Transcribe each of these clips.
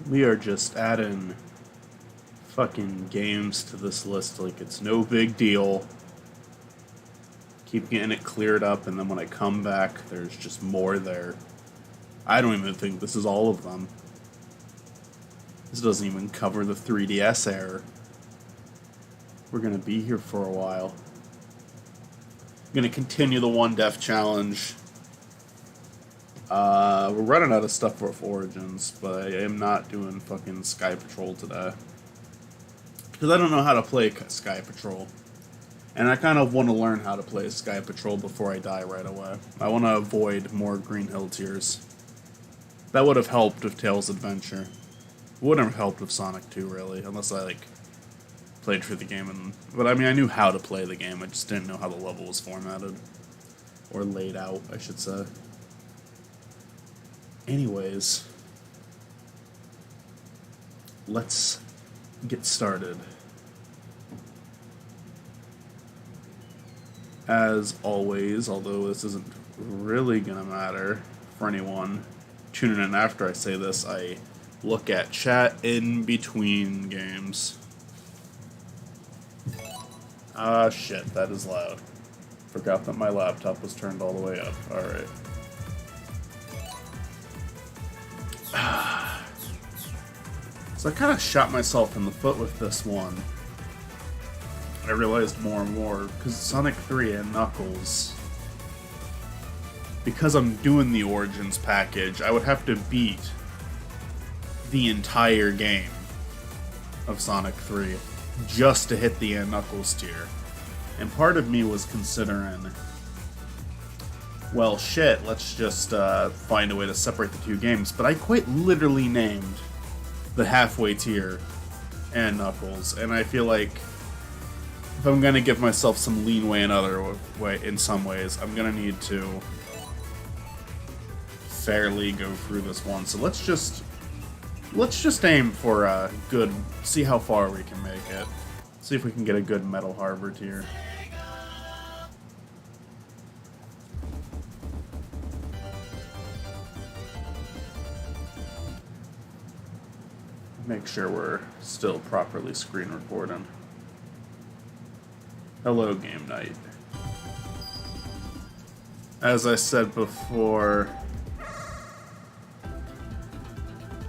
We are just adding fucking games to this list like it's no big deal. Keep getting it cleared up, and then when I come back, there's just more there. I don't even think this is all of them. This doesn't even cover the 3DS era. We're gonna be here for a while. I'm gonna continue the One Death Challenge. We're running out of stuff for Origins, but I am not doing fucking Sky Patrol today. Because I don't know how to play Sky Patrol. And I kind of want to learn how to play Sky Patrol before I die right away. I want to avoid more Green Hill tears. That would have helped with Tails Adventure. Wouldn't have helped with Sonic 2, really, unless I, played through the game. But I mean, I knew how to play the game, I just didn't know how the level was formatted. Or laid out, I should say. Anyways, let's get started. As always, although this isn't really gonna matter for anyone tuning in after I say this, I look at chat in between games. Ah, shit, that is loud. Forgot that my laptop was turned all the way up. Alright. So I kind of shot myself in the foot with this one. I realized more and more, because Sonic 3 and Knuckles, because I'm doing the Origins package, I would have to beat the entire game of Sonic 3 just to hit the Knuckles tier. And part of me was considering, well, shit, let's just find a way to separate the two games. But I quite literally named the halfway tier and Knuckles, and I feel like if I'm gonna give myself some leeway in some ways, I'm gonna need to fairly go through this one. So let's just aim for a good. See how far we can make it. See if we can get a good Metal Harbor tier. Make sure we're still properly screen recording. Hello, Game Night. As I said before,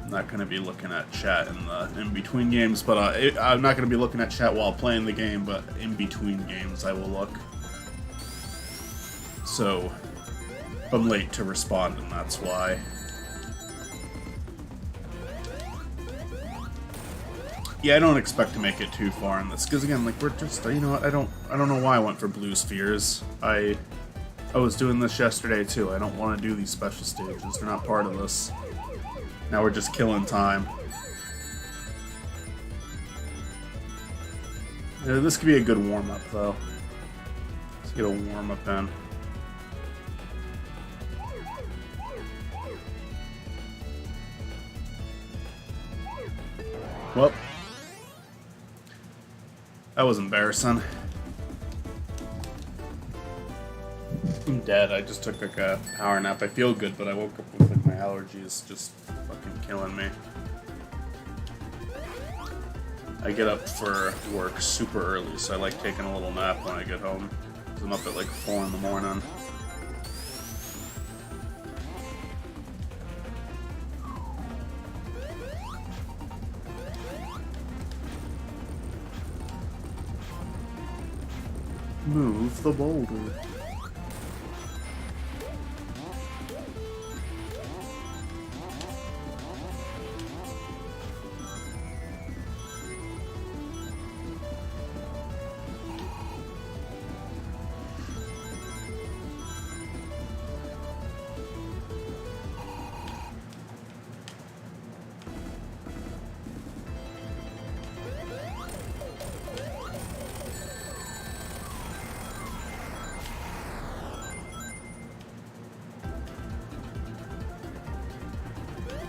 I'm not going to be looking at chat in between games, but I'm not going to be looking at chat while playing the game, but in between games I will look. So, I'm late to respond, and that's why. Yeah, I don't expect to make it too far in this, because again, we're just, you know what, I don't know why I went for Blue Spheres. I was doing this yesterday too. I don't want to do these special stages. They're not part of this. Now we're just killing time. This could be a good warm-up, though. Let's get a warm-up in. Well, that was embarrassing. I'm dead. I just took a power nap. I feel good, but I woke up with my allergies just fucking killing me. I get up for work super early, so I like taking a little nap when I get home. I'm up at 4 in the morning. Move the boulder.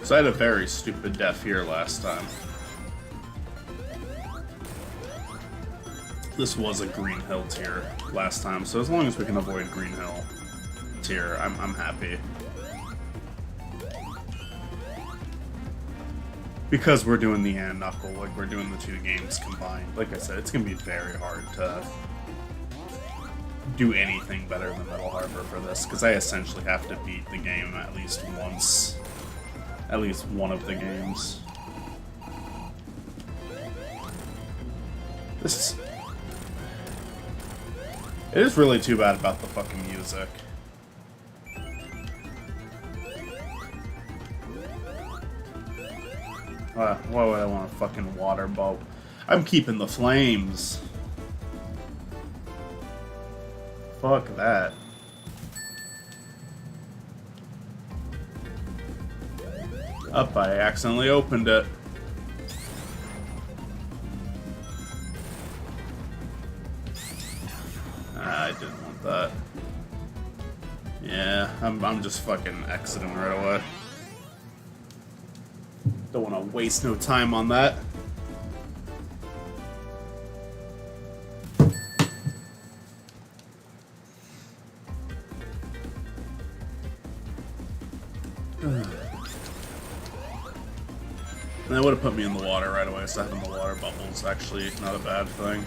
So I had a very stupid death here last time. This was a Green Hill tier last time, so as long as we can avoid Green Hill tier, I'm happy. because we're doing the and knuckle, like we're doing the two games combined. Like I said, it's gonna be very hard to do anything better than Metal Harbor for this, because I essentially have to beat the game at least once, at least one of the games. This is... It is really too bad about the fucking music. Why would I want a fucking water boat? I'm keeping the flames. Fuck that. Up, I accidentally opened it. I didn't want that. Yeah, I'm just fucking exiting right away. Don't want to waste no time on that. That would have put me in the water right away, so having the water bubble is actually not a bad thing.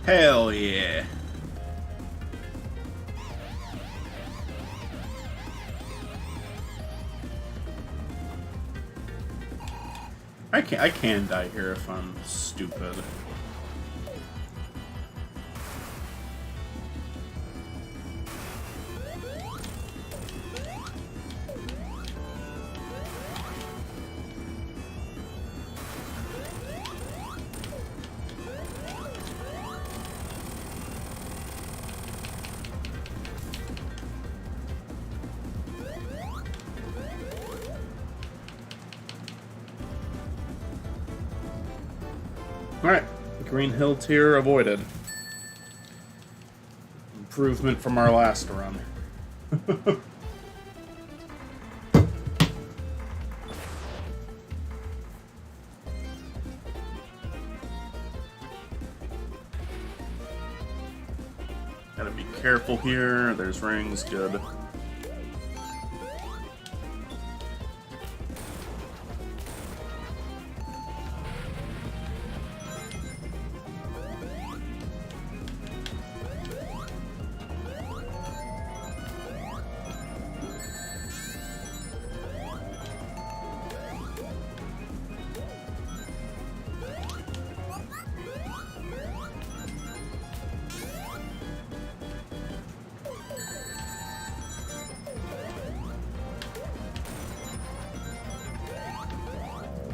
Hell yeah. I can die here if I'm stupid. Alright, Green Hill tier avoided. Improvement from our last run. Gotta be careful here, there's rings, good.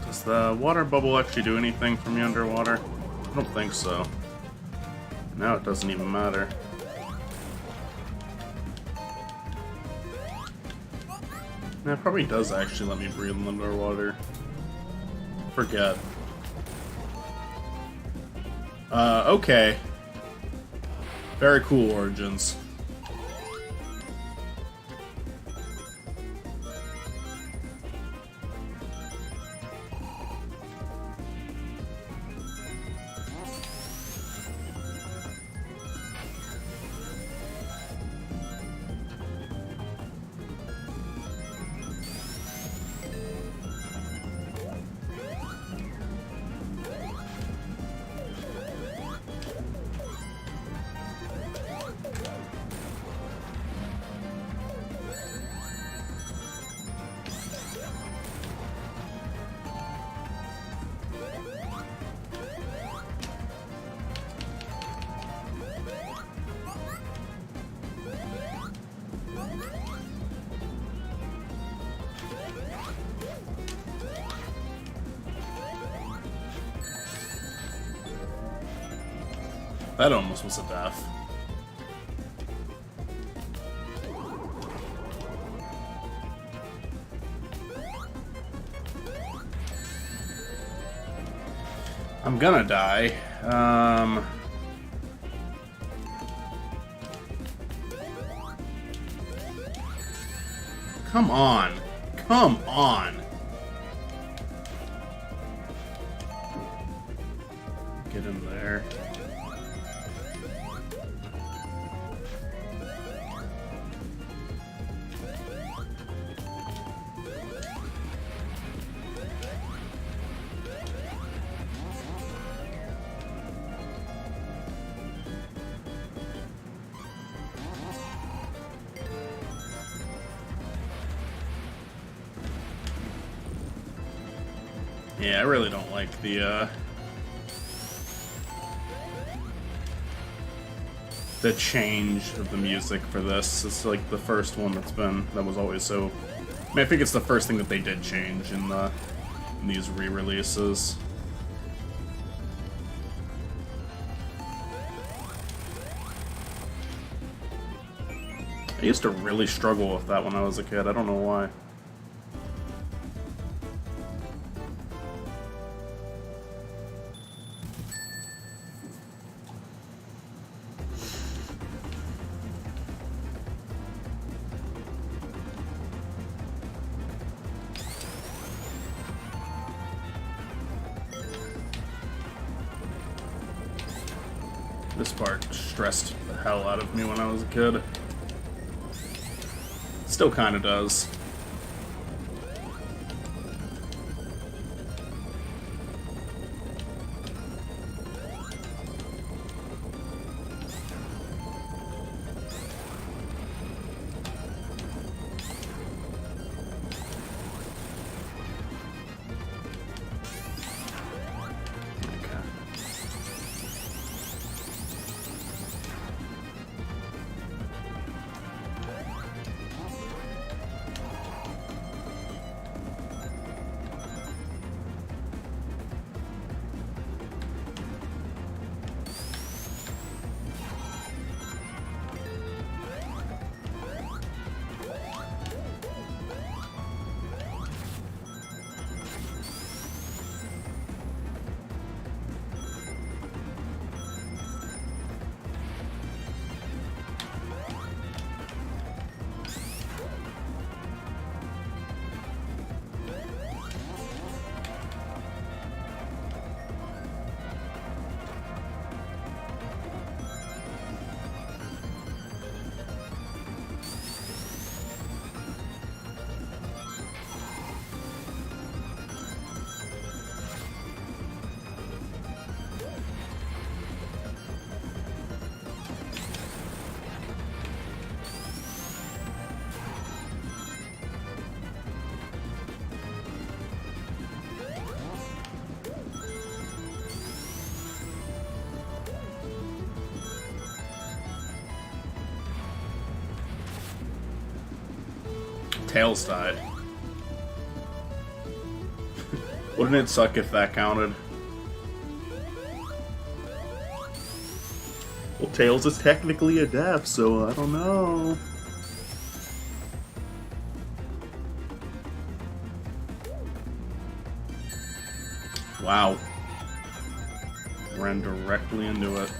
Does the water bubble actually do anything for me underwater? I don't think so. Now it doesn't even matter. That probably does actually let me breathe underwater. forget. Okay. Very cool, Origins. That almost was a death. I'm gonna die. Come on. Come on. Get him there. Yeah, I really don't like the change of the music for this. It's like the first one that was always so... I mean, I think it's the first thing that they did change in these re-releases. I used to really struggle with that when I was a kid. I don't know why. This part stressed the hell out of me when I was a kid. Still kinda does. Tails died. Wouldn't it suck if that counted? Well, Tails is technically a death, so I don't know. Wow. Ran directly into it.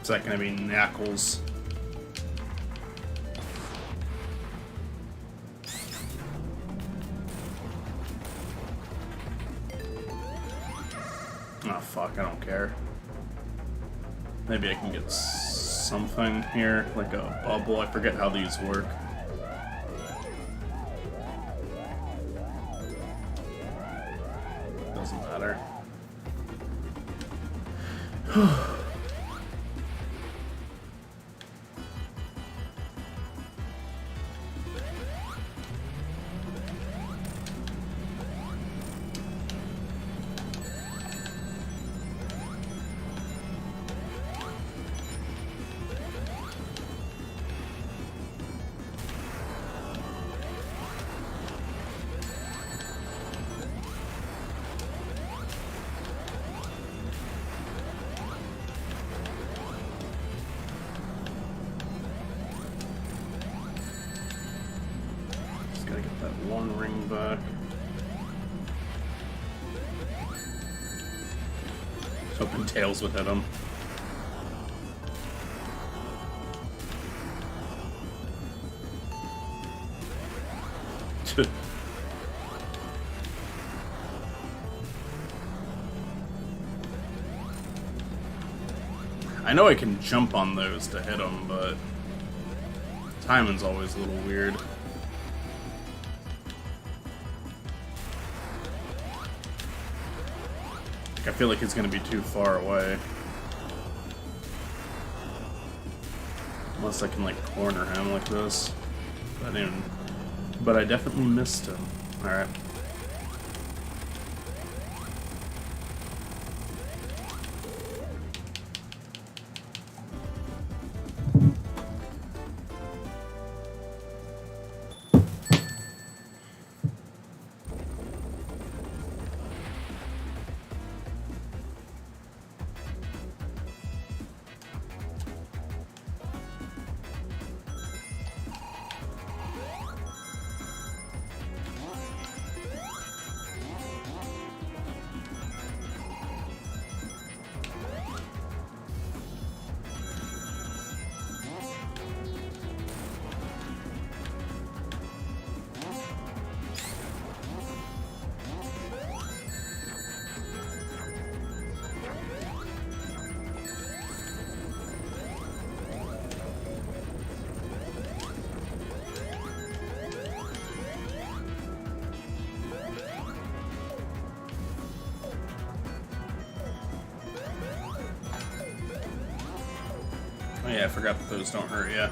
Is that gonna be Knuckles? Oh fuck, I don't care. Maybe I can get something here, like a bubble. I forget how these work. Doesn't matter. Gotta get that one ring back. I was hoping Tails would hit him. I know I can jump on those to hit him, but timing's always a little weird. I feel like he's gonna be too far away. Unless I can like corner him like this. But I definitely missed him. Alright. Oh yeah, I forgot that those don't hurt yet.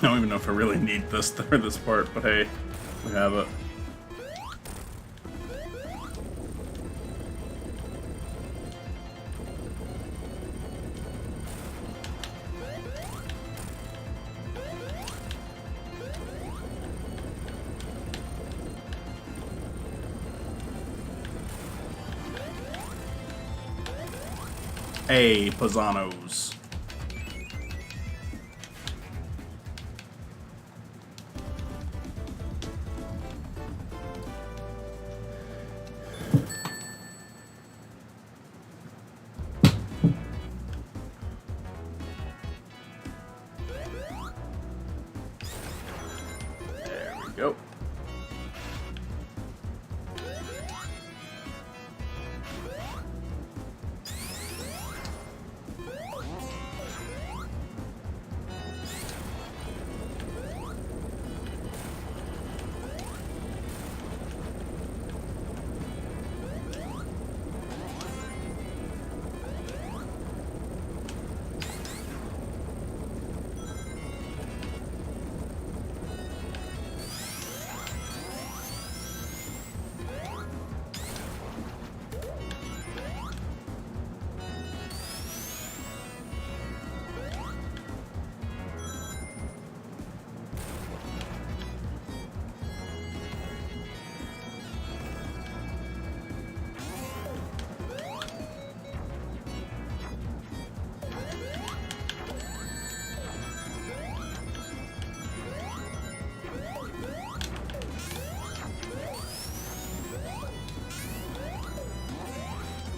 I don't even know if I really need this or this part, but hey, we have it. Hey, Paisanos. There we go.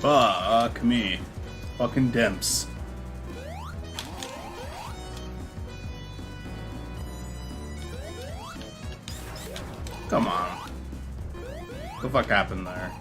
Fuck me. Fucking dimps. Come on. What the fuck happened there?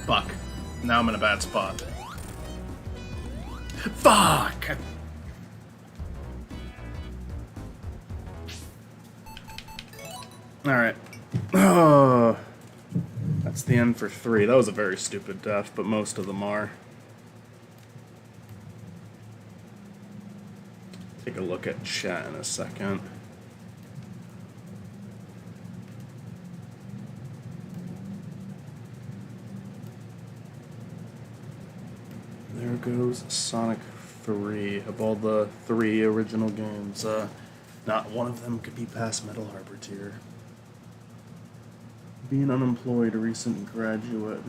Fuck. Now I'm in a bad spot. Fuck! Alright. Oh, that's the end for 3. That was a very stupid death, but most of them are. Take a look at chat in a second. There goes Sonic 3. Of all the 3 original games, not one of them could be past Metal Harbor tier. Being an unemployed recent graduate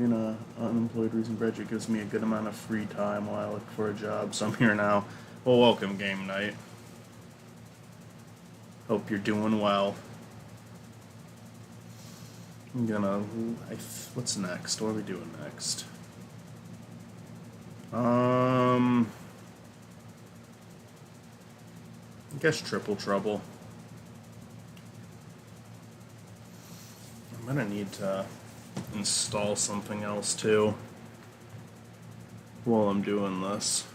gives me a good amount of free time while I look for a job, so I'm here now. Well, welcome, Game Night. Hope you're doing well. What's next? What are we doing next? I guess Triple Trouble. I'm gonna need to install something else too while I'm doing this.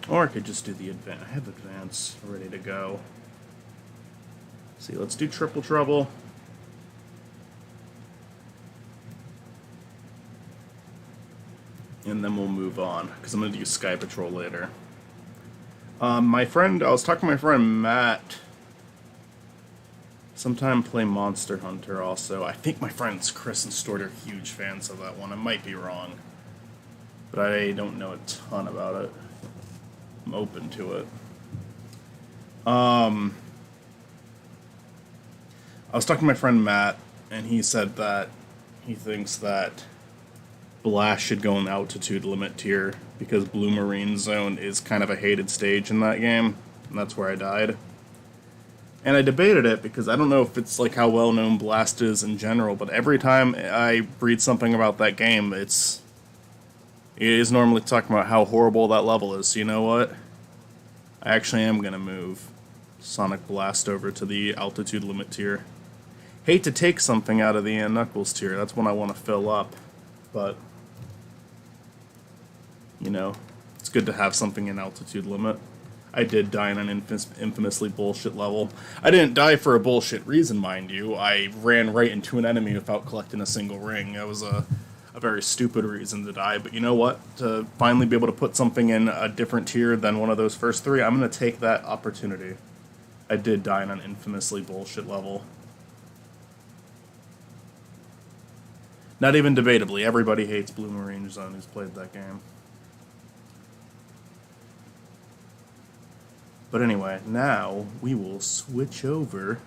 Or I could just do the advance. I have advance ready to go. See, let's do triple trouble. And then we'll move on, because I'm going to do Sky Patrol later. I was talking to my friend Matt. Sometime play Monster Hunter also. I think my friends Chris and Stewart are huge fans of that one. I might be wrong. But I don't know a ton about it. I'm open to it. I was talking to my friend Matt, and he said that he thinks that Blast should go in the altitude limit tier because Blue Marine Zone is kind of a hated stage in that game, and that's where I died. And I debated it because I don't know if it's like how well known Blast is in general, but every time I read something about that game, it is normally talking about how horrible that level is. So you know what? I actually am gonna move Sonic Blast over to the altitude limit tier. Hate to take something out of the Knuckles tier. That's one I want to fill up, but you know, it's good to have something in altitude limit. I did die in an infamously bullshit level. I didn't die for a bullshit reason, mind you. I ran right into an enemy without collecting a single ring. That was a very stupid reason to die, but you know what? To finally be able to put something in a different tier than one of those first three, I'm going to take that opportunity. I did die in an infamously bullshit level. Not even debatably, everybody hates Blue Marine Zone who's played that game. But anyway, now we will switch over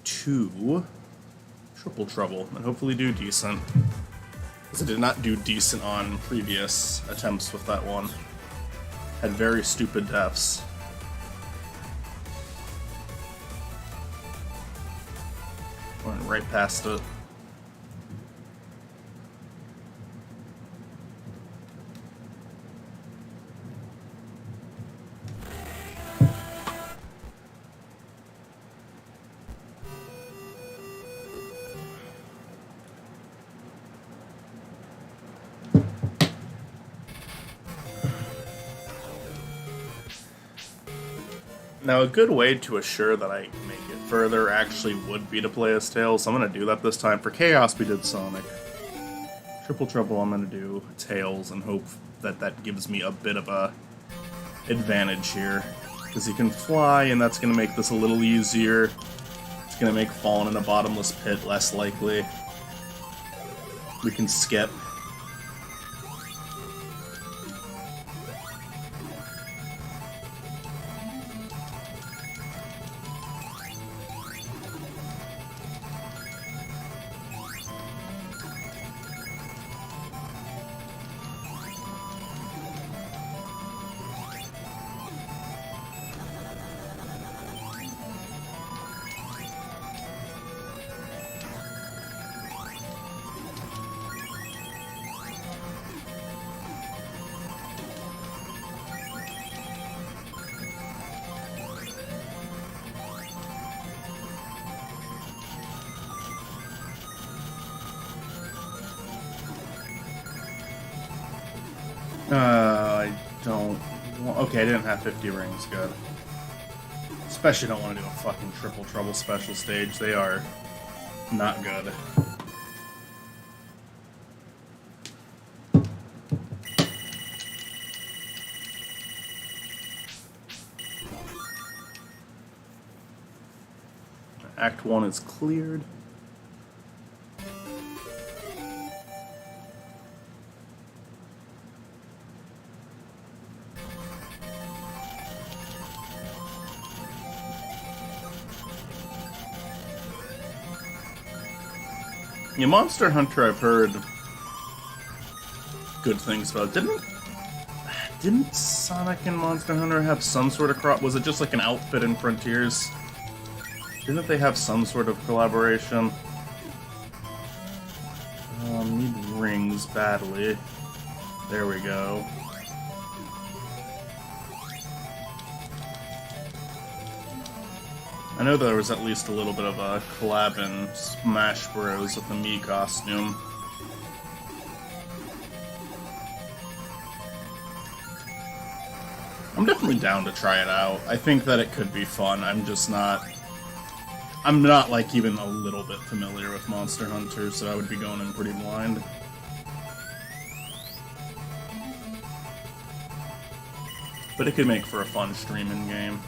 to Triple Trouble and hopefully do decent. Because I did not do decent on previous attempts with that one. Had very stupid deaths. Went right past it. Now, a good way to assure that I make it further actually would be to play as Tails, so I'm going to do that this time. For Chaos, we did Sonic. Triple Trouble, I'm going to do Tails and hope that that gives me a bit of a advantage here. Because he can fly, and that's going to make this a little easier. It's going to make falling in a bottomless pit less likely. We can skip. I don't... Okay, I didn't have 50 rings, good. Especially don't want to do a fucking Triple Trouble special stage. They are not good. Act 1 is cleared. Yeah, Monster Hunter I've heard good things about. Didn't Sonic and Monster Hunter have some sort of crop? Was it just like an outfit in Frontiers? Didn't they have some sort of collaboration? Need rings badly. There we go. I know there was at least a little bit of a collab in Smash Bros. With the Mii costume. I'm definitely down to try it out. I think that it could be fun. I'm not like even a little bit familiar with Monster Hunter, so I would be going in pretty blind. But it could make for a fun streaming game.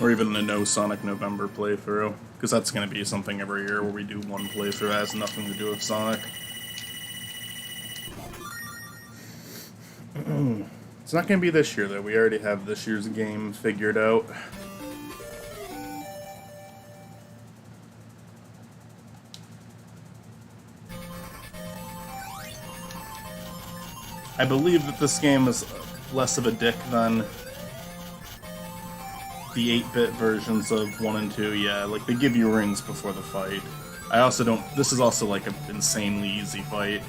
Or even the No Sonic November playthrough, because that's going to be something every year where we do one playthrough that has nothing to do with Sonic. It's not going to be this year, though. We already have this year's game figured out. I believe that this game is less of a dick than the 8-bit versions of 1 and 2, yeah, like, they give you rings before the fight. I also don't... This is also, like, an insanely easy fight.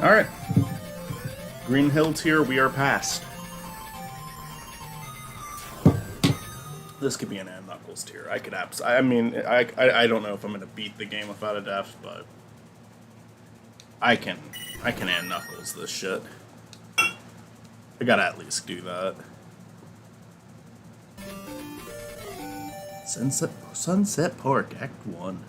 Alright. Green Hill tier, we are past. This could be an Ann Knuckles tier. I could I don't know if I'm going to beat the game without a death, but I can Ann Knuckles this shit. I gotta at least do that. Sunset Park, Act 1.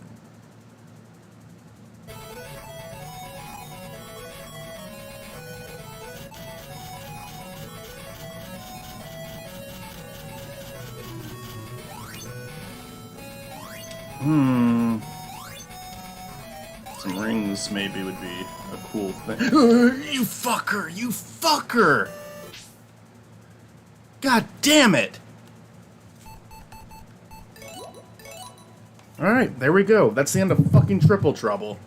Some rings maybe would be a cool thing. You fucker! You fucker! God damn it! Alright, there we go. That's the end of fucking Triple Trouble.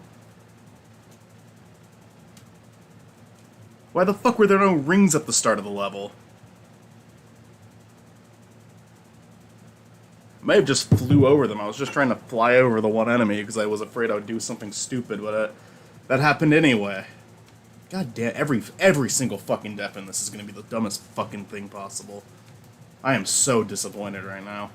Why the fuck were there no rings at the start of the level? I may have just flew over them. I was just trying to fly over the one enemy because I was afraid I would do something stupid, but that happened anyway. God damn, every single fucking death in this is going to be the dumbest fucking thing possible. I am so disappointed right now.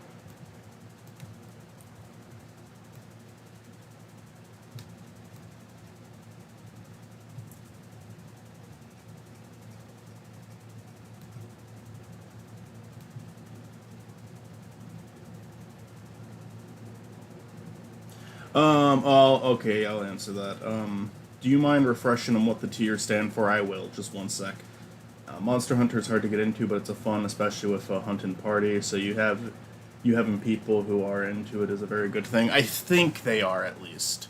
Okay, I'll answer that. Do you mind refreshing on what the tiers stand for? I will, just one sec. Monster Hunter is hard to get into, but it's a fun, especially with a hunting party, so you having people who are into it is a very good thing. I think they are, at least.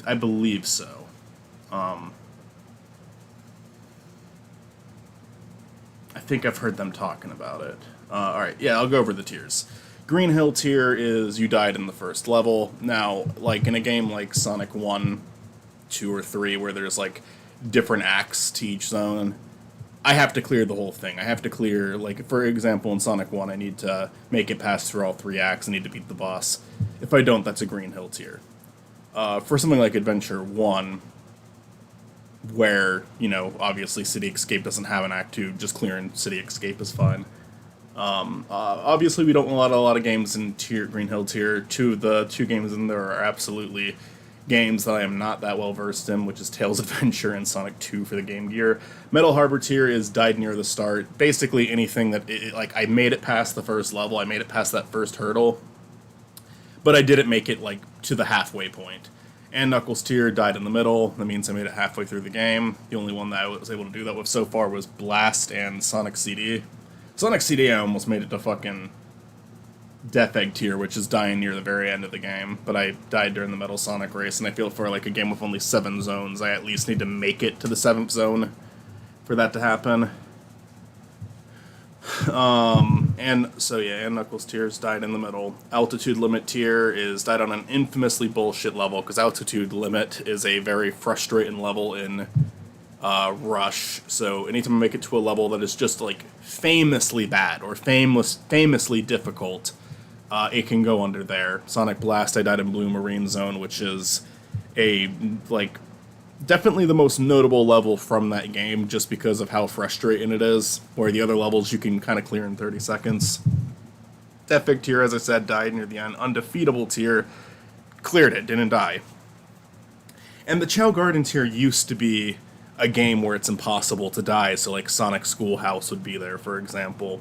I believe so. I think I've heard them talking about it. Alright, yeah, I'll go over the tiers. Green Hill tier is you died in the first level. Now, like in a game like Sonic 1, 2, or 3, where there's like different acts to each zone, I have to clear the whole thing. I have to clear, like, for example, in Sonic 1, I need to make it pass through all 3 acts. I need to beat the boss. If I don't, that's a Green Hill tier. For something like Adventure 1, where, you know, obviously City Escape doesn't have an Act 2, just clearing City Escape is fine. Obviously, we don't allow a lot of games in Green Hill tier. The two games in there are absolutely games that I am not that well versed in, which is Tails Adventure and Sonic 2 for the Game Gear. Metal Harbor tier is died near the start. Basically anything that, like, I made it past the first level, I made it past that first hurdle, but I didn't make it, like, to the halfway point. And Knuckles tier died in the middle. That means I made it halfway through the game. The only one that I was able to do that with so far was Blast and Sonic CD. Sonic CD I almost made it to fucking Death Egg tier, which is dying near the very end of the game, but I died during the Metal Sonic race, and I feel for like a game with only 7 zones, I at least need to make it to the 7th zone for that to happen. And so yeah, and Knuckles tiers died in the middle. Altitude Limit tier is died on an infamously bullshit level, because Altitude Limit is a very frustrating level in Rush, so anytime I make it to a level that is just like famously bad or famously difficult, it can go under there. Sonic Blast, I died in Blue Marine Zone, which is a, like, definitely the most notable level from that game, just because of how frustrating it is, where the other levels you can kind of clear in 30 seconds. Death Egg tier, as I said, died near the end. Undefeatable tier, cleared it, didn't die. And the Chao Garden tier used to be a game where it's impossible to die, so like Sonic Schoolhouse would be there, for example.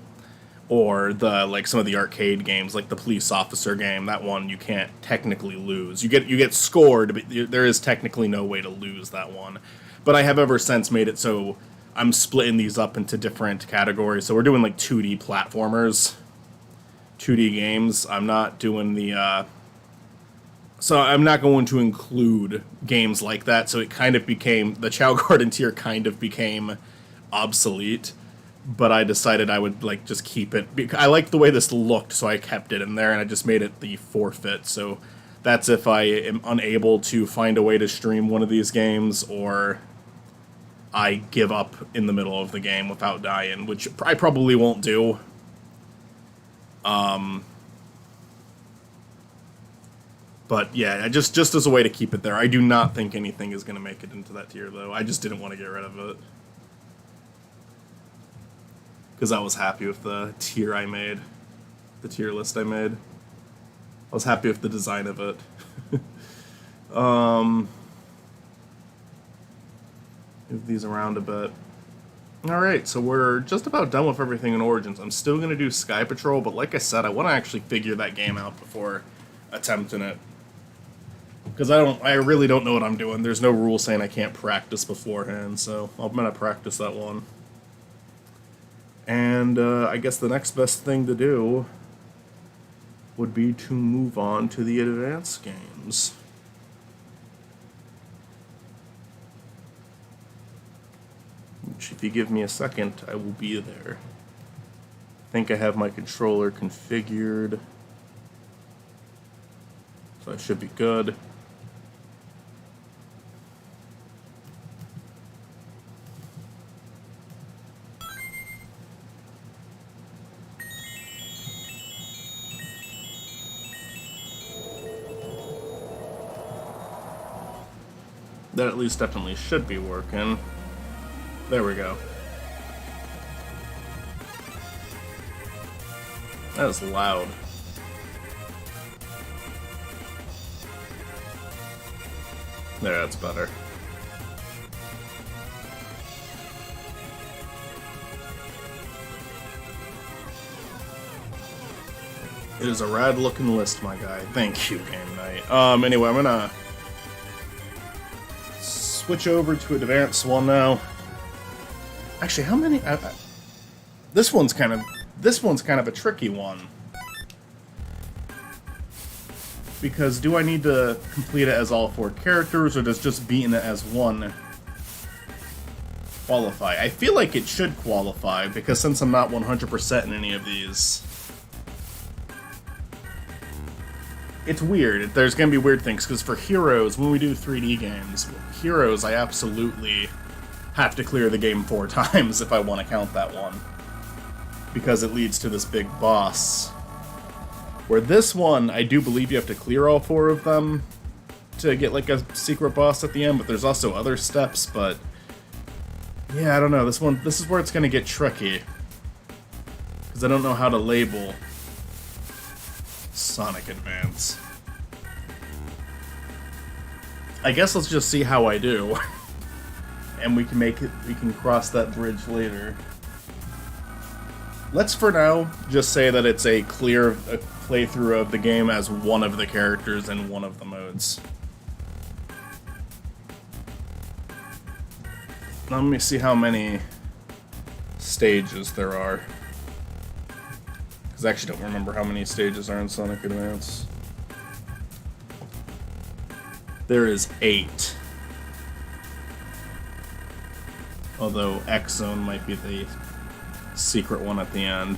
Or the, like, some of the arcade games, like the Police Officer game, that one you can't technically lose. You get scored, but there is technically no way to lose that one. But I have ever since made it so I'm splitting these up into different categories. So we're doing like 2D platformers, 2D games. I'm not doing the, so I'm not going to include games like that. So it kind of became, the Chao Garden tier kind of became obsolete. But I decided I would, like, just keep it. I liked the way this looked, so I kept it in there, and I just made it the forfeit. So that's if I am unable to find a way to stream one of these games, or I give up in the middle of the game without dying, which I probably won't do. But yeah, just as a way to keep it there. I do not think anything is going to make it into that tier, though. I just didn't want to get rid of it, because I was happy with the tier I made, the tier list I made. I was happy with the design of it. Move these around a bit. Alright, so we're just about done with everything in Origins. I'm still going to do Sky Patrol, but like I said, I want to actually figure that game out before attempting it. Because I really don't know what I'm doing. There's no rule saying I can't practice beforehand, so I'm going to practice that one. And I guess the next best thing to do would be to move on to the advanced games. Which, if you give me a second, I will be there. I think I have my controller configured, so I should be good. That at least definitely should be working. There we go. That is loud. There, that's better. It is a rad looking list, my guy. Thank you, Game Night. Anyway, I'm gonna switch over to advanced one now. Actually, how many? This one's kind of a tricky one, because do I need to complete it as all 4 characters, or does just beating it as one qualify? I feel like it should qualify, because since I'm not 100% in any of these, it's weird. There's gonna be weird things, because for Heroes, when we do 3D games, Heroes, I absolutely have to clear the game 4 times if I want to count that one, because it leads to this big boss. Where this one, I do believe you have to clear all 4 of them to get like a secret boss at the end, but there's also other steps, but yeah, I don't know. This is where it's gonna get tricky, because I don't know how to label Sonic Advance. I guess let's just see how I do. And we can cross that bridge later. Let's for now just say that it's a clear playthrough of the game as one of the characters in one of the modes. Now let me see how many stages there are. Because I actually don't remember how many stages are in Sonic Advance. There is 8. Although X Zone might be the secret one at the end.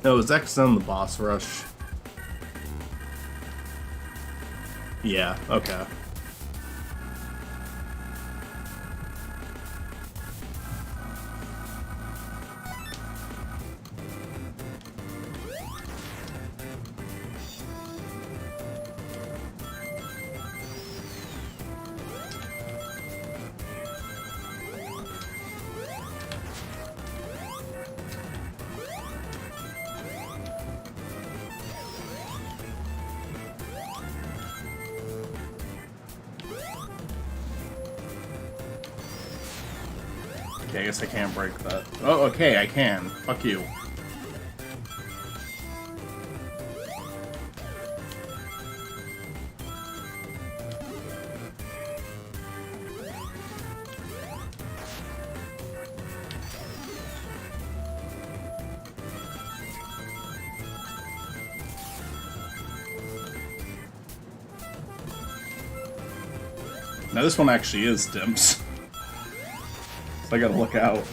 No, is X Zone the boss rush? Yeah, okay. Okay, I guess I can't break that. Oh, okay, I can. Fuck you. Now this one actually is Dimps. So I gotta look out.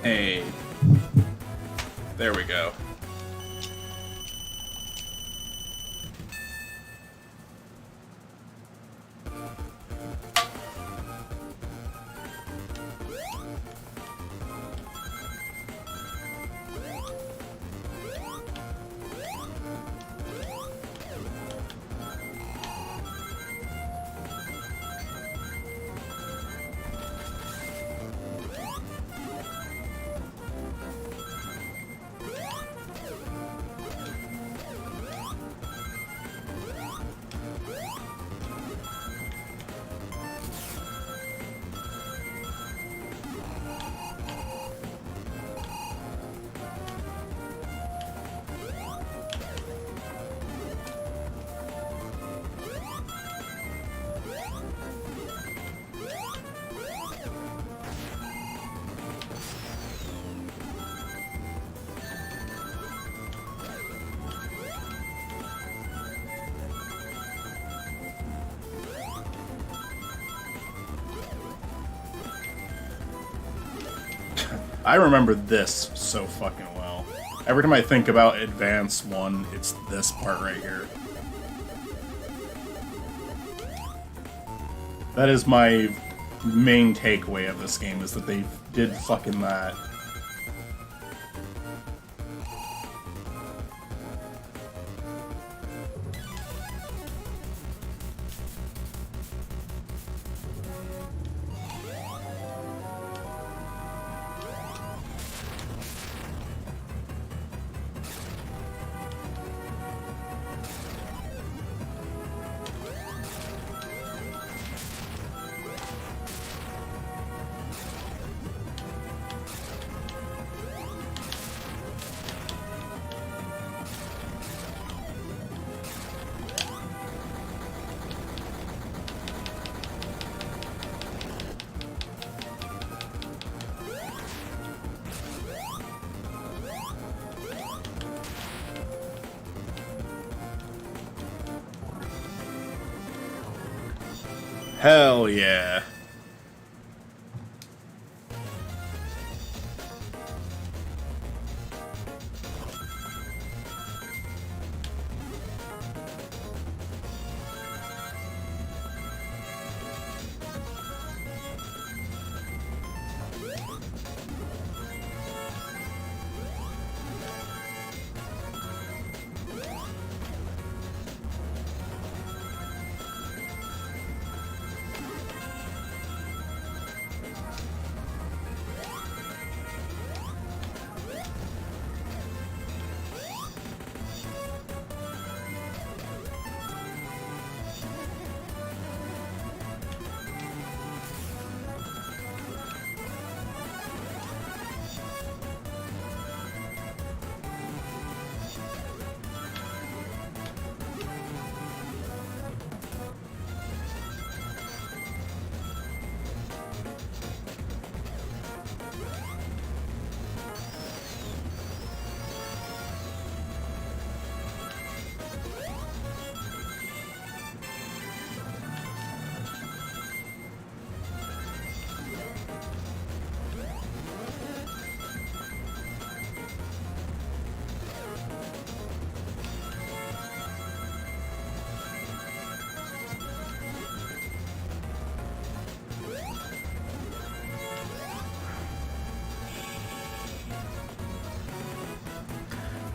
Hey. There we go. I remember this so fucking well. Every time I think about Advance 1, it's this part right here. That is my main takeaway of this game, is that they did fucking that. Hell yeah.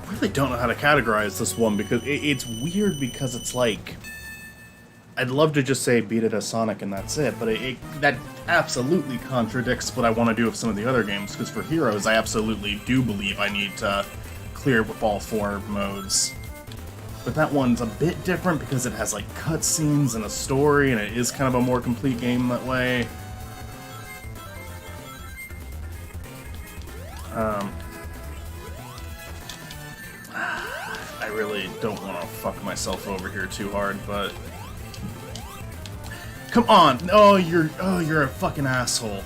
I really don't know how to categorize this one because it's weird because it's like I'd love to just say beat it as Sonic and that's it, but that absolutely contradicts what I want to do with some of the other games, because for Heroes I absolutely do believe I need to clear with all 4 modes. But that one's a bit different because it has like cutscenes and a story, and it is kind of a more complete game that way. I really don't want to fuck myself over here too hard, but come on! Oh, you're a fucking asshole.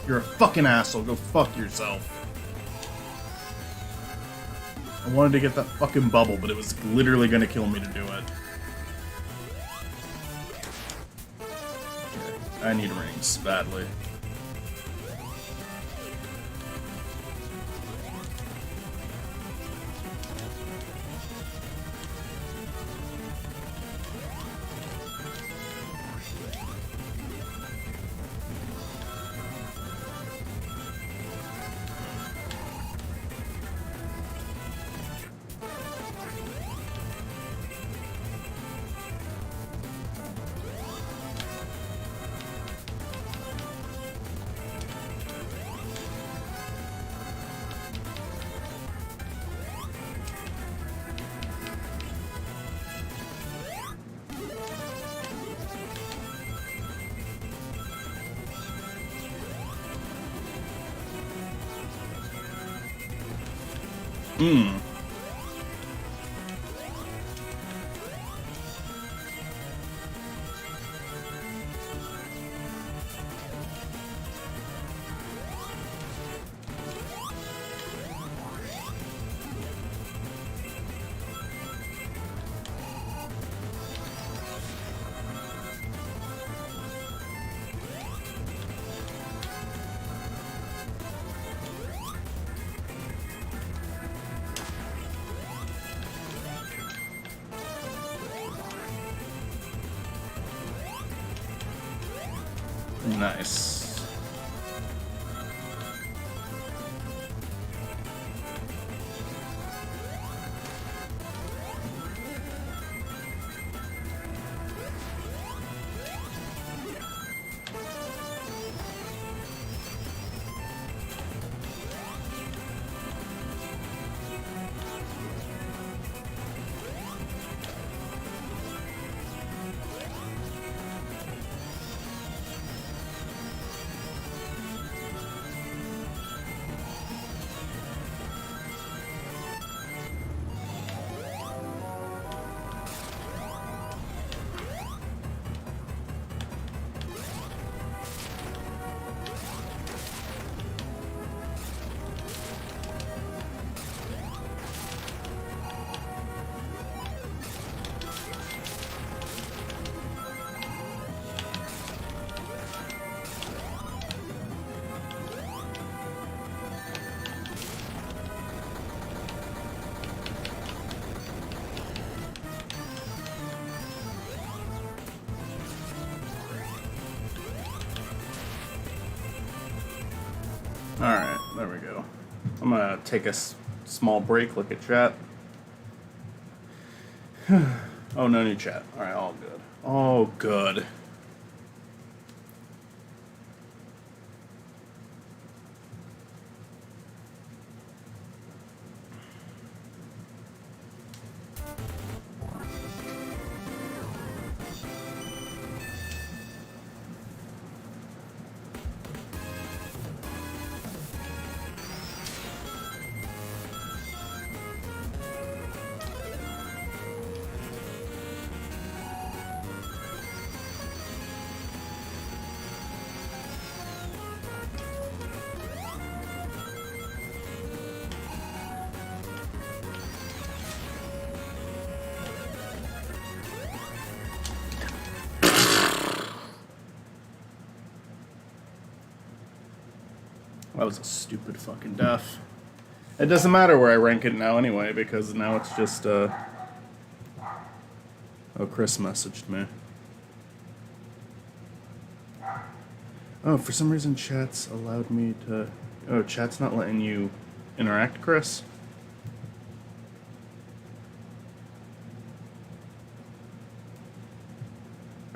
You're a fucking asshole. Go fuck yourself. I wanted to get that fucking bubble, but it was literally gonna kill me to do it. Okay, I need rings badly. Nice. Alright, there we go. I'm gonna take a small break, look at chat. Oh, no new chat. Alright, all good. All good. That was a stupid fucking death. It doesn't matter where I rank it now anyway, because now it's just, Oh, Chris messaged me. Oh, for some reason chat's allowed me to... Oh, chat's not letting you interact, Chris?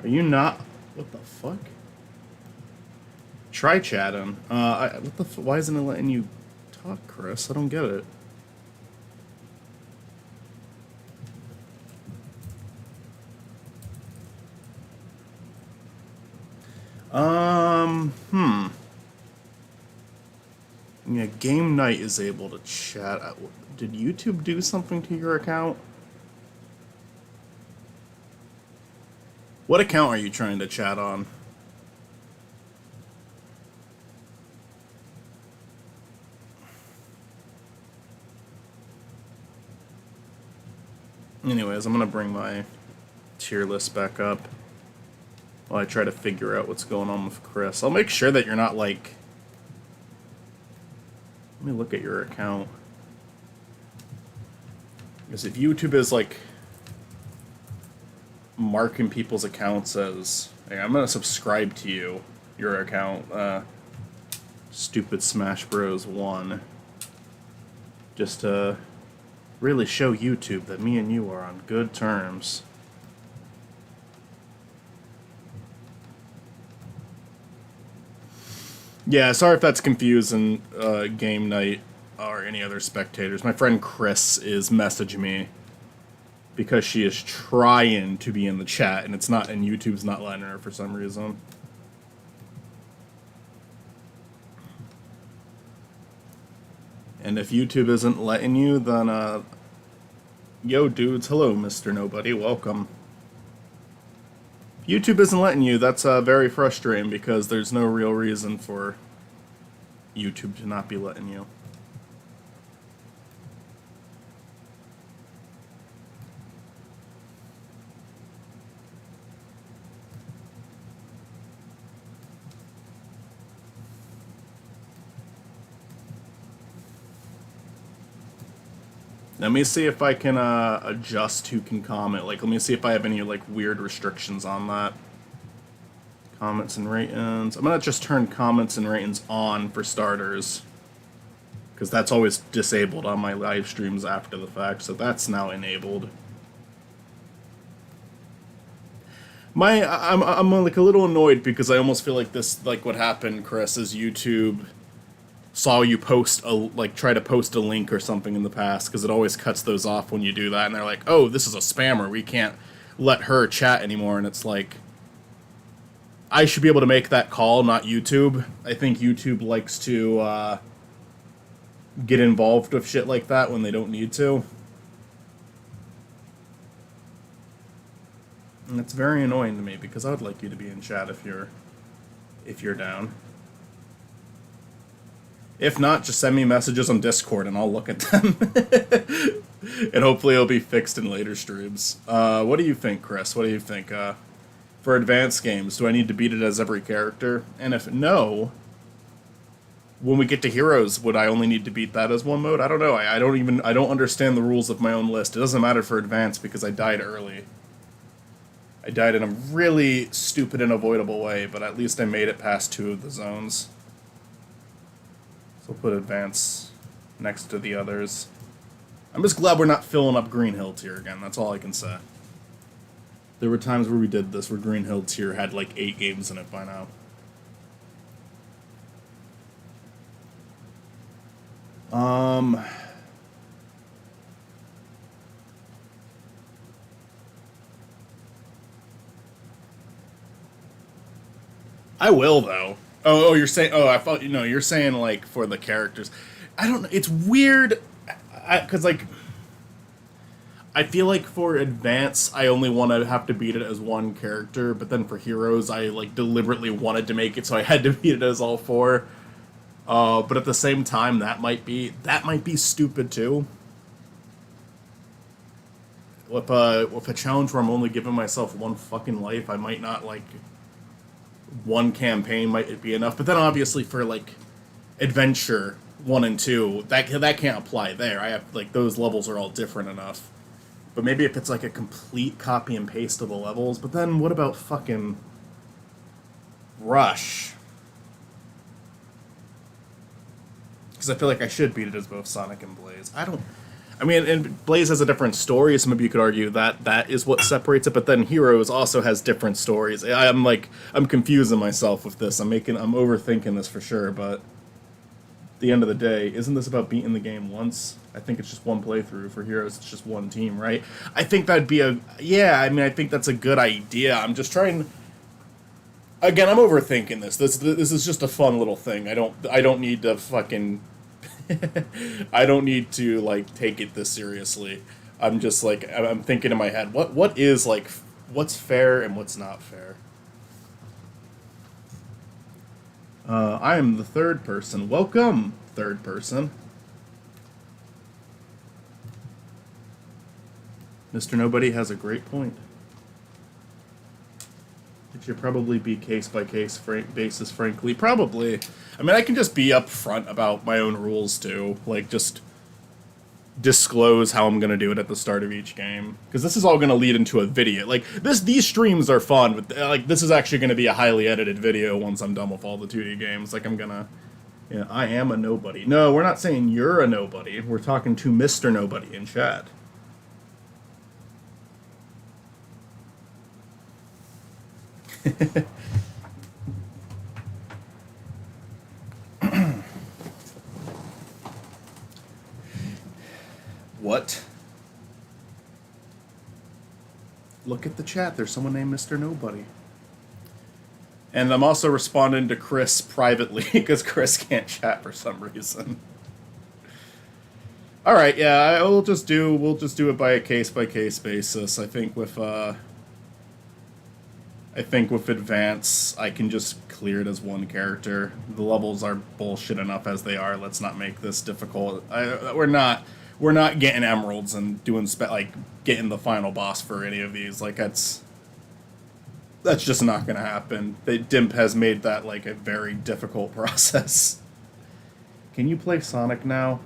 Are you not... What the fuck? Try chatting. What the why isn't it letting you talk, Chris? I don't get it. Yeah, Game Night is able to chat. Did YouTube do something to your account? What account are you trying to chat on? Anyways, I'm gonna bring my tier list back up while I try to figure out what's going on with Chris. I'll make sure that you're not like... Let me look at your account. Because if YouTube is like marking people's accounts as... Hey, I'm gonna subscribe to you, your account, Stupid Smash Bros. 1. Just to really show YouTube that me and you are on good terms. Yeah, sorry if that's confusing, Game Night or any other spectators. My friend Chris is messaging me because she is trying to be in the chat, and it's not, and YouTube's not letting her for some reason. And if YouTube isn't letting you, then, yo dudes, hello Mr. Nobody, welcome. If YouTube isn't letting you, that's very frustrating because there's no real reason for YouTube to not be letting you. Let me see if I can adjust who can comment. Like, let me see if I have any like weird restrictions on that. Comments and ratings. I'm gonna just turn comments and ratings on for starters, because that's always disabled on my live streams after the fact. So that's now enabled. I'm like a little annoyed because I almost feel like this, like what happened, Chris, is YouTube saw you post try to post a link or something in the past, because it always cuts those off when you do that, and they're like, oh, this is a spammer, we can't let her chat anymore. And it's like, I should be able to make that call, not YouTube. I think YouTube likes to get involved with shit like that when they don't need to, and it's very annoying to me because I would like you to be in chat if you're down. If not, just send me messages on Discord and I'll look at them. And hopefully it'll be fixed in later streams. What do you think, Chris? What do you think? For advanced games, do I need to beat it as every character? And if no, when we get to Heroes, would I only need to beat that as one mode? I don't know. I don't understand the rules of my own list. It doesn't matter for advanced because I died early. I died in a really stupid and avoidable way, but at least I made it past 2 of the zones. we'll put Advance next to the others. I'm just glad we're not filling up Green Hill tier again. That's all I can say. There were times where we did this where Green Hill tier had like 8 games in it by now. I will though. Oh, you're saying? Oh, I thought you're saying like for the characters. I don't know. It's weird, because like I feel like for Advance, I only want to have to beat it as one character, but then for Heroes, I like deliberately wanted to make it so I had to beat it as all 4. But at the same time, that might be stupid too. With a challenge where I'm only giving myself one fucking life, I might not like. One campaign might be enough, but then obviously for like Adventure 1 and 2, that can't apply there. I have like those levels are all different enough. But maybe if it's like a complete copy and paste of the levels, but then what about fucking Rush? Because I feel like I should beat it as both Sonic and Blaze. I mean, and Blaze has a different story, so maybe you could argue that that is what separates it. But then Heroes also has different stories. I'm confusing myself with this. I'm overthinking this for sure. But at the end of the day, isn't this about beating the game once? I think it's just one playthrough. For Heroes, it's just one team, right? I think that'd be I think that's a good idea. I'm just trying. Again, I'm overthinking this. This is just a fun little thing. I don't need to fucking. I don't need to like take it this seriously. I'm just like I'm thinking in my head, what is like what's fair and what's not fair. I am the third person. Welcome, third person. Mr. Nobody has a great point. It should probably be case-by-case basis, frankly. Probably. I mean, I can just be upfront about my own rules, too. Like, just disclose how I'm going to do it at the start of each game. Because this is all going to lead into a video. Like, these streams are fun, but, like, this is actually going to be a highly edited video once I'm done with all the 2D games. Like, I'm going to... Yeah, I am a nobody. No, we're not saying you're a nobody. We're talking to Mr. Nobody in chat. What? Look at the chat. There's someone named Mr. Nobody. And I'm also responding to Chris privately because Chris can't chat for some reason. All right, yeah, we'll just do it by a case-by-case basis. I think with Advance, I can just clear it as one character. The levels are bullshit enough as they are. Let's not make this difficult. We're not getting emeralds and doing getting the final boss for any of these. Like that's just not gonna happen. DIMP has made that like a very difficult process. Can you play Sonic now?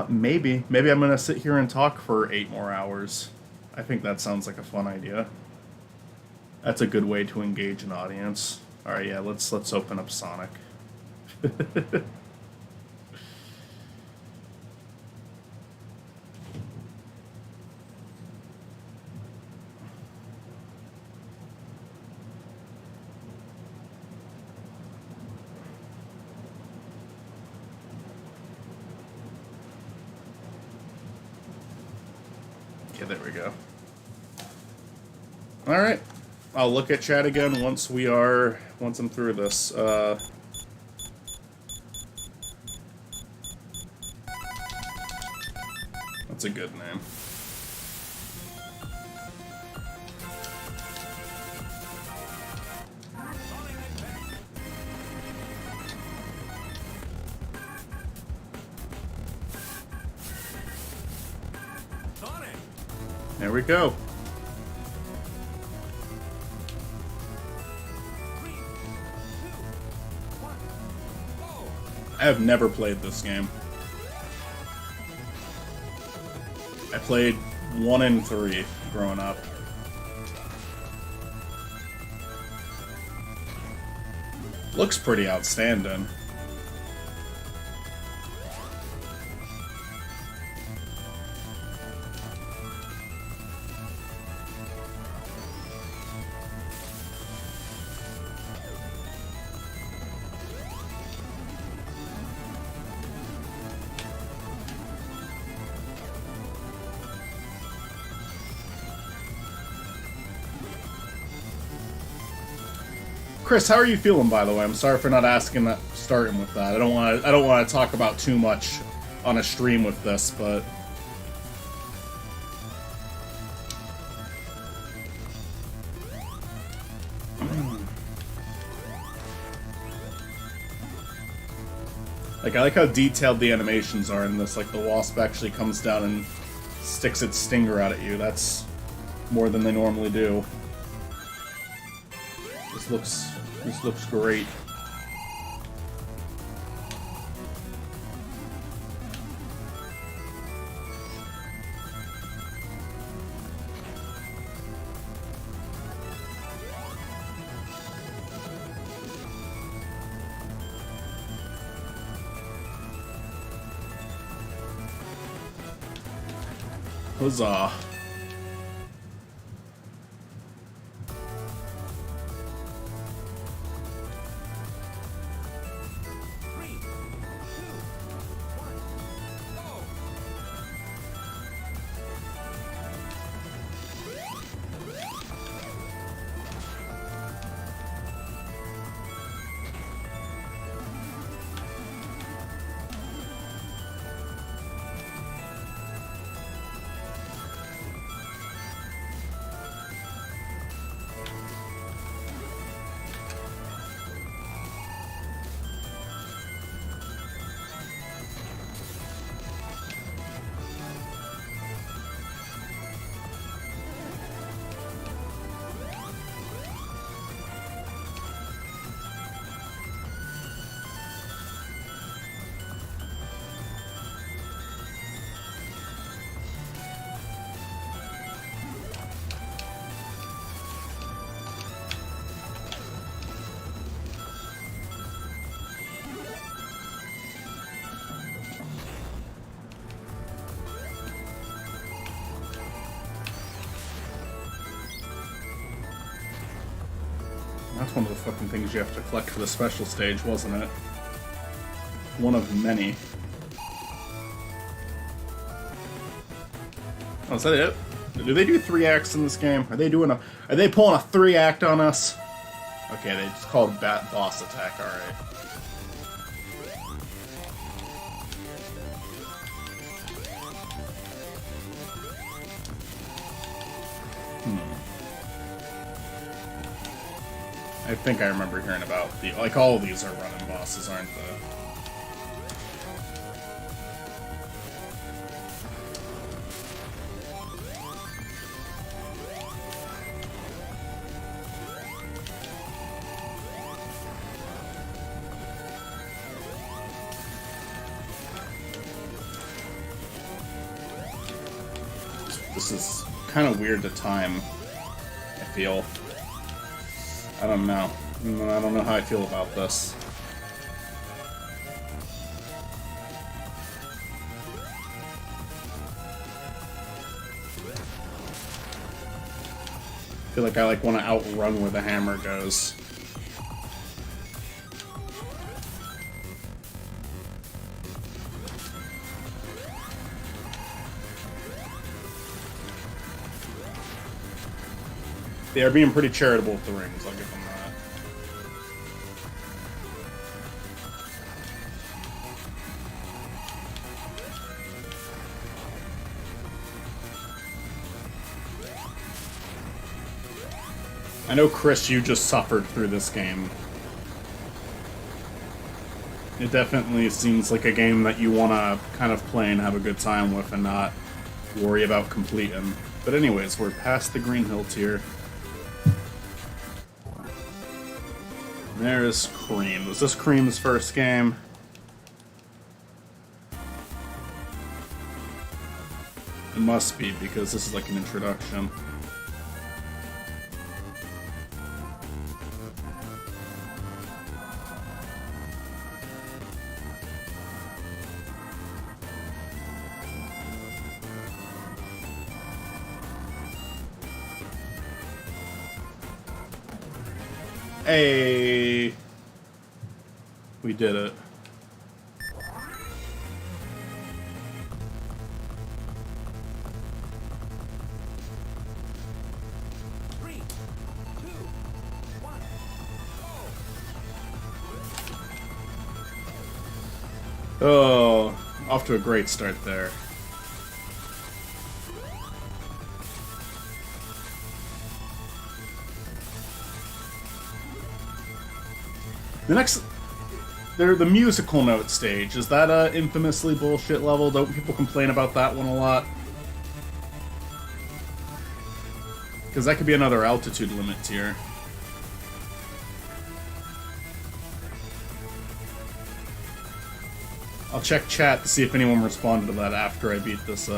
Maybe. Maybe I'm gonna sit here and talk for 8 more hours. I think that sounds like a fun idea. That's a good way to engage an audience. Alright, yeah, let's open up Sonic. Okay, there we go. Alright. I'll look at chat again once I'm through this. That's a good name. There we go. I have never played this game. I played 1 and 3 growing up. Looks pretty outstanding. Chris, how are you feeling, by the way? I'm sorry for not asking that, starting with that. I don't want to talk about too much on a stream with this, but like I like how detailed the animations are in this. Like the wasp actually comes down and sticks its stinger out at you. That's more than they normally do. This looks great. Huzzah. That's one of the fucking things you have to collect for the special stage, wasn't it? One of many. Oh, is that it? Do they do 3 acts in this game? Are they pulling a 3 act on us? Okay, they just called Bat Boss Attack, alright. I think I remember hearing about the... Like, all of these are run-in bosses, aren't they? This is kind of weird to time, I feel. I don't know. I don't know how I feel about this. I feel like I want to outrun where the hammer goes. They are being pretty charitable with the rings, I'll give them that. I know, Chris, you just suffered through this game. It definitely seems like a game that you want to kind of play and have a good time with and not worry about completing. But anyways, we're past the Green Hill tier. There's Cream. Was this Cream's first game? It must be, because this is like an introduction. Hey! We did it. Oh, off to a great start there. The next... the musical note stage. Is that a infamously bullshit level? Don't people complain about that one a lot? Because that could be another altitude limit tier. I'll check chat to see if anyone responded to that after I beat this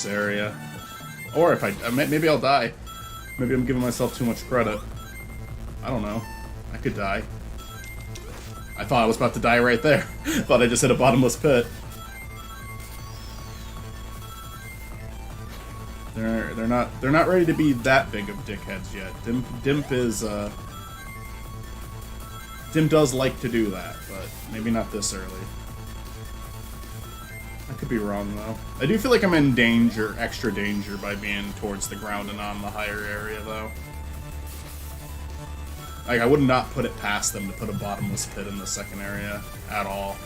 area. Or if maybe I'll die. Maybe I'm giving myself too much credit. I don't know. I could die. I thought I was about to die right there. Thought I just hit a bottomless pit. They're not ready to be that big of dickheads yet. Dim does like to do that, but maybe not this early. I could be wrong though. I do feel like I'm in danger, extra danger, by being towards the ground and on the higher area though. Like, I would not put it past them to put a bottomless pit in the second area at all.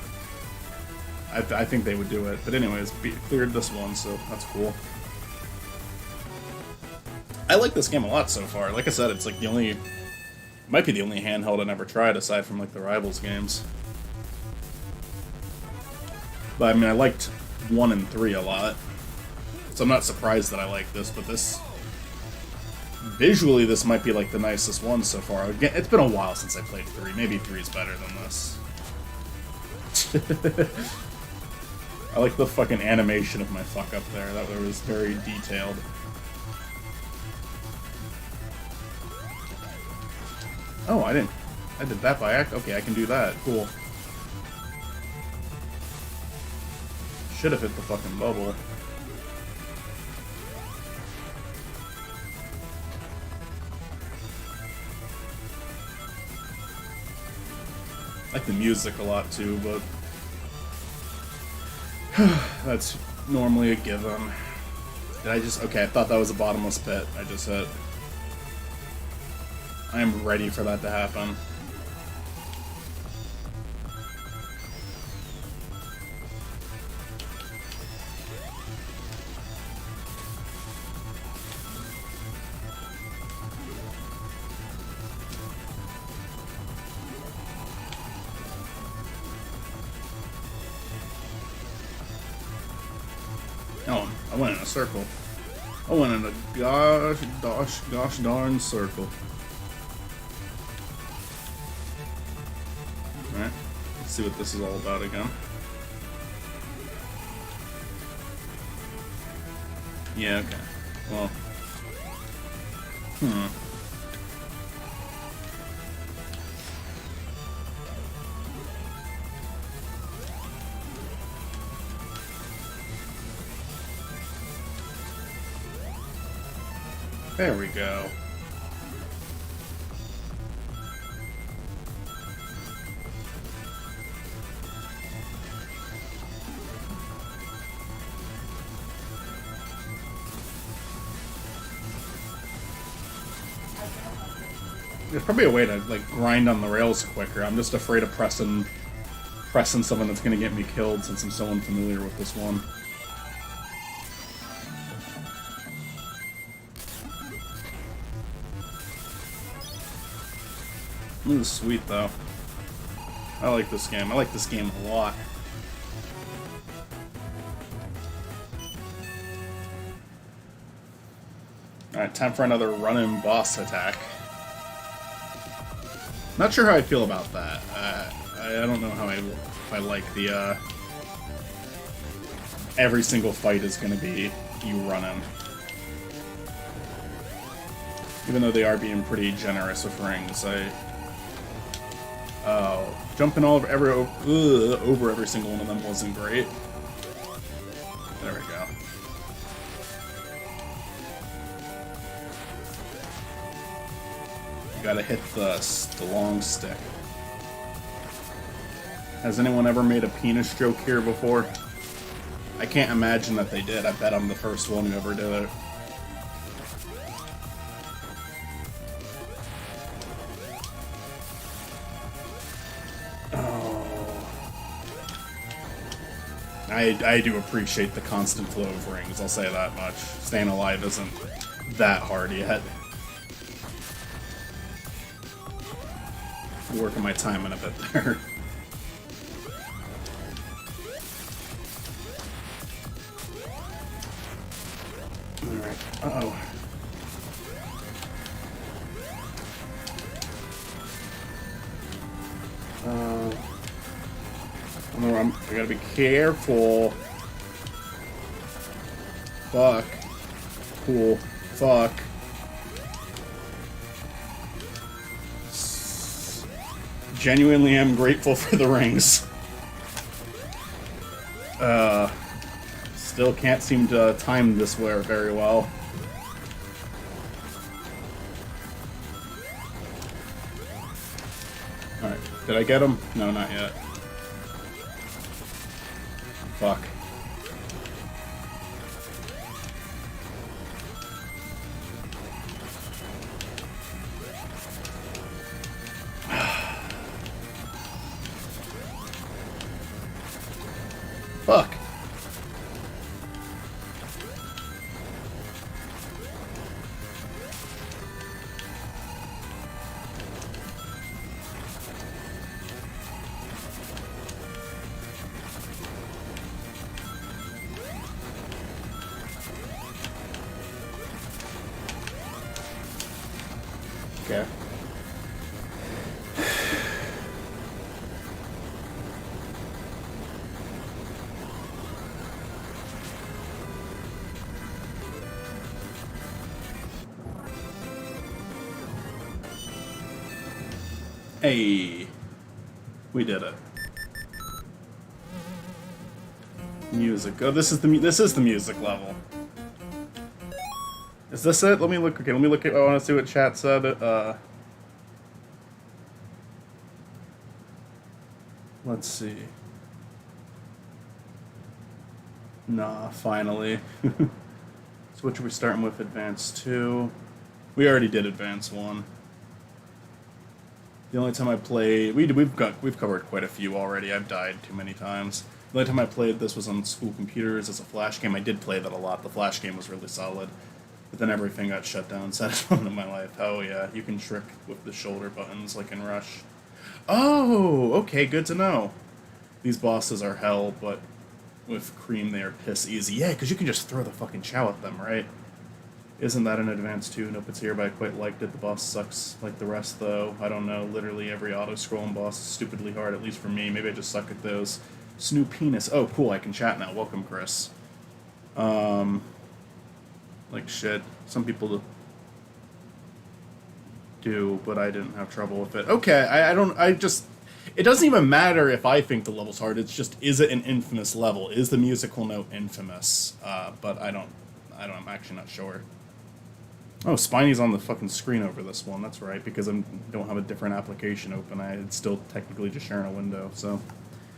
I think they would do it. But anyways, cleared this one, so that's cool. I like this game a lot so far. Like I said, it's like the only... might be the only handheld I never tried, aside from, like, the Rivals games. But, I mean, I liked 1 and 3 a lot. So I'm not surprised that I like this, but this... visually, this might be, like, the nicest one so far. Again, it's been a while since I played 3. Maybe 3 is better than this. I like the fucking animation of my fuck up there. That was very detailed. Oh, I did that by act. Okay, I can do that. Cool. Should have hit the fucking bubble. I like the music a lot too, but that's normally a given. Did I just... okay, I thought that was a bottomless pit I just hit. I am ready for that to happen. Oh, I went in a circle. I went in a gosh darn circle. Alright, let's see what this is all about again. Yeah, okay. Well. There we go. There's probably a way to, like, grind on the rails quicker. I'm just afraid of pressing something that's gonna get me killed since I'm so unfamiliar with this one. This is sweet, though. I like this game. I like this game a lot. Alright, time for another run-in boss attack. Not sure how I feel about that. I don't know how if I like the, every single fight is gonna be you running. Even though they are being pretty generous with rings, jumping over every single one of them wasn't great. There we go. gotta hit the long stick. Has anyone ever made a penis joke here before? I can't imagine that they did. I bet I'm the first one who ever did it. I do appreciate the constant flow of rings, I'll say that much. Staying alive isn't that hard yet. Working my time in a bit there. Alright, uh-oh. I gotta be careful. Fuck. Cool. Fuck. Genuinely am grateful for the rings. Still can't seem to time this very well. Alright, did I get him? No, not yet. Fuck. Fuck. Okay. Hey, we did it. Music. Oh, this is the music level. Is this it? Let me look. Okay, let me look at. I want to see what chat said. Let's see. Nah, finally. So which are we starting with? Advanced 2. We already did Advanced 1. The only time I played, we've covered quite a few already. I've died too many times. The only time I played this was on school computers as a flash game. I did play that a lot. The flash game was really solid. But then everything got shut down. Saddest moment of my life. Oh yeah, you can trick with the shoulder buttons like in Rush. Oh, okay, good to know. These bosses are hell, but with Cream they are piss easy. Yeah, because you can just throw the fucking chow at them, right? Isn't that an Advanced 2? Nope, it's here, but I quite liked it. The boss sucks like the rest, though. I don't know. Literally every auto-scrolling boss is stupidly hard, at least for me. Maybe I just suck at those. Snoop Penis. Oh, cool, I can chat now. Welcome, Chris. Like shit. Some people do, but I didn't have trouble with it. Okay, it doesn't even matter if I think the level's hard. It's just, is it an infamous level? Is the musical note infamous? But I'm actually not sure. Oh, Spiney's on the fucking screen over this one. That's right, because I don't have a different application open. It's still technically just sharing a window, so.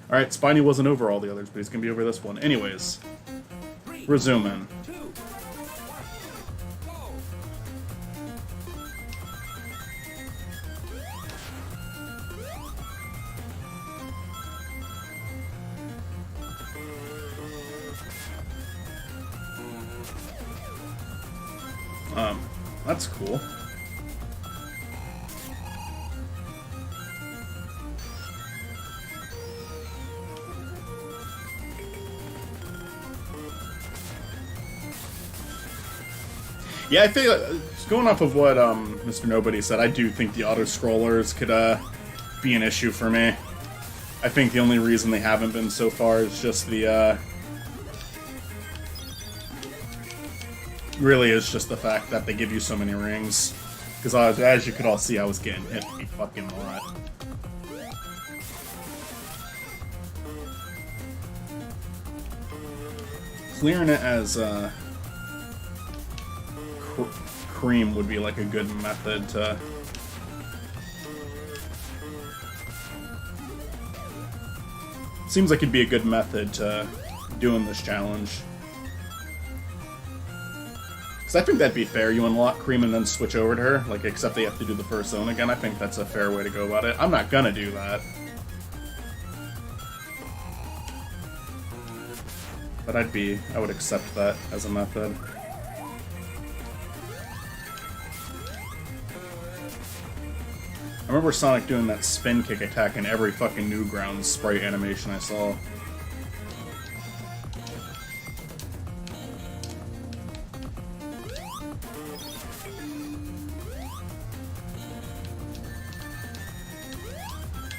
Alright, Spiny wasn't over all the others, but he's gonna be over this one. Anyways, resuming. That's cool. Yeah, I think, going off of what Mr. Nobody said, I do think the auto-scrollers could be an issue for me. I think the only reason they haven't been so far is just the, really is just the fact that they give you so many rings. Because as you could all see, I was getting hit a fucking lot. Clearing it as Cream would be like a good method to Seems like it'd be a good method to doing this challenge. Because I think that'd be fair. You unlock Cream and then switch over to her, like, except they have to do the first zone again. I think that's a fair way to go about it. I'm not gonna do that. But I would accept that as a method. I remember Sonic doing that spin kick attack in every fucking Newgrounds sprite animation I saw.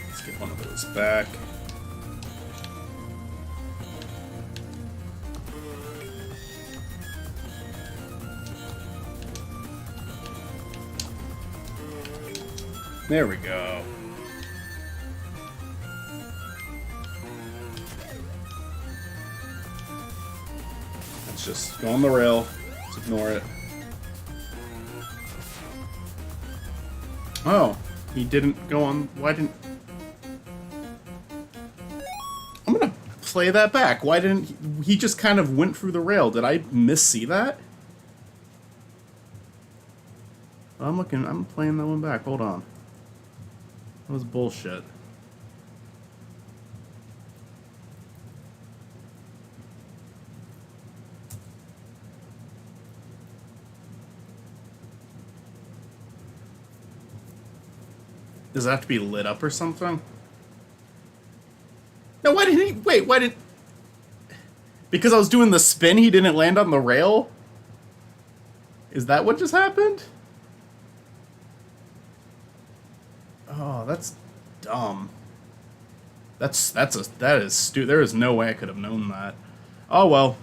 Let's get one of those back. There we go. Let's just go on the rail. Let's ignore it. Oh, he didn't go on. Why didn't... I'm gonna play that back. Why didn't he just kind of went through the rail? Did I miss-see that? I'm playing that one back. Hold on. That was bullshit. Does it have to be lit up or something? No, why didn't he... Wait, why didn't... Because I was doing the spin, he didn't land on the rail? Is that what just happened? Oh, that's dumb. That is stupid. There is no way I could have known that. Oh well.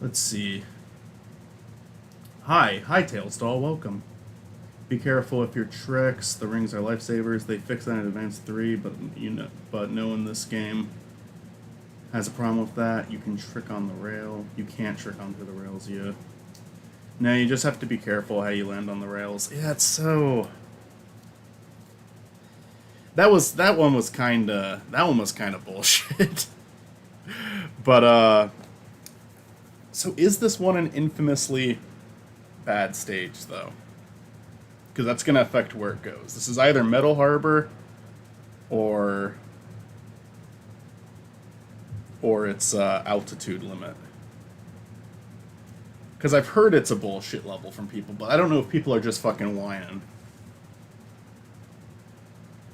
Let's see. Hi, Tailsdoll, welcome. Be careful with your tricks. The rings are lifesavers. They fixed that in Advance 3, but no one in this game has a problem with that. You can trick on the rail. You can't trick onto the rails yet. No, you just have to be careful how you land on the rails. Yeah, it's so... That one was kinda bullshit. But, so is this one an infamously bad stage, though? Because that's gonna affect where it goes. This is either Metal Harbor or it's, altitude limit. Because I've heard it's a bullshit level from people, but I don't know if people are just fucking whining.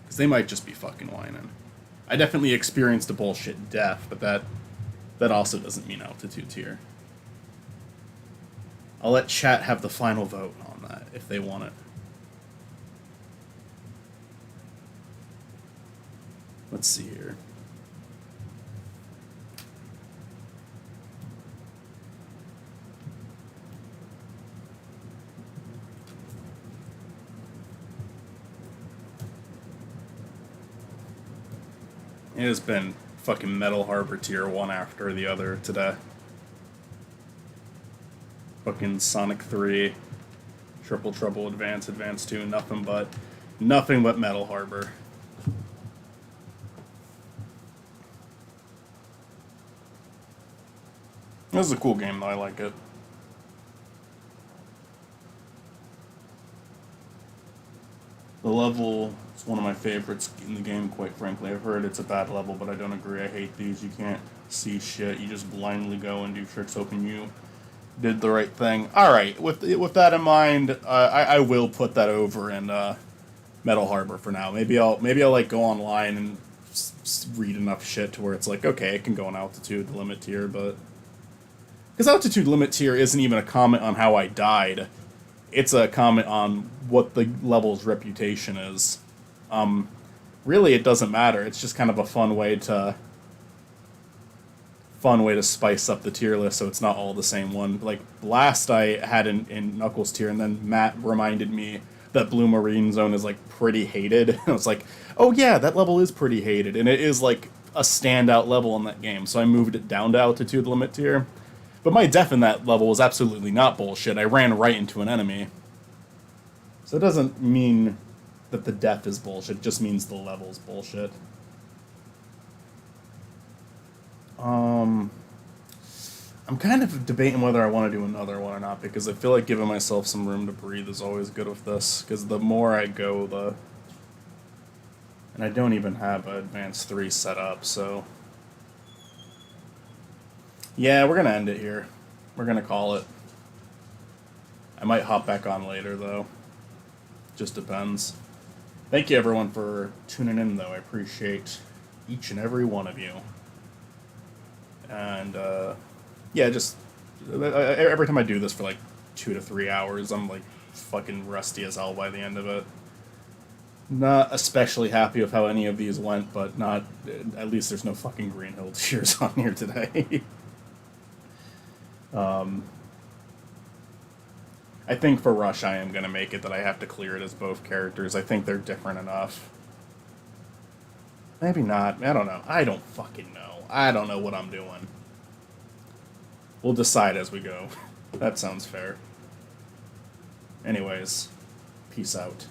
Because they might just be fucking whining. I definitely experienced a bullshit death, but that also doesn't mean altitude tier. I'll let chat have the final vote on that, if they want it. Let's see here. It has been fucking Metal Harbor tier one after the other today. Fucking Sonic 3, Triple Trouble Advance, Advance 2, nothing but Metal Harbor. This is a cool game though, I like it. The level is one of my favorites in the game, quite frankly. I've heard it's a bad level, but I don't agree. I hate these. You can't see shit. You just blindly go and do tricks hoping you did the right thing. Alright, with that in mind, I will put that over in Metal Harbor for now. Maybe I'll like go online and read enough shit to where it's like, okay, it can go on altitude limit tier, but... Because altitude limit tier isn't even a comment on how I died. It's a comment on what the level's reputation is. Really, it doesn't matter. It's just kind of a fun way to spice up the tier list so it's not all the same one. Like, Blast I had in Knuckles tier, and then Matt reminded me that Blue Marine Zone is, like, pretty hated. And I was like, oh yeah, that level is pretty hated, and it is, like, a standout level in that game, so I moved it down to altitude limit tier. But my death in that level was absolutely not bullshit. I ran right into an enemy. So it doesn't mean that the death is bullshit. It just means the level's bullshit. I'm kind of debating whether I want to do another one or not, because I feel like giving myself some room to breathe is always good with this, because the more I go, the... And I don't even have an Advanced 3 set up, so... Yeah, we're going to end it here. We're going to call it. I might hop back on later, though. Just depends. Thank you, everyone, for tuning in, though. I appreciate each and every one of you. And, yeah, just... every time I do this for, like, 2 to 3 hours, I'm, like, fucking rusty as hell by the end of it. Not especially happy with how any of these went, but not... At least there's no fucking Green Hill Tears on here today. I think for Rush I am going to make it that I have to clear it as both characters. I think they're different enough. Maybe not. I don't know. I don't fucking know. I don't know what I'm doing. We'll decide as we go. That sounds fair. Anyways, peace out.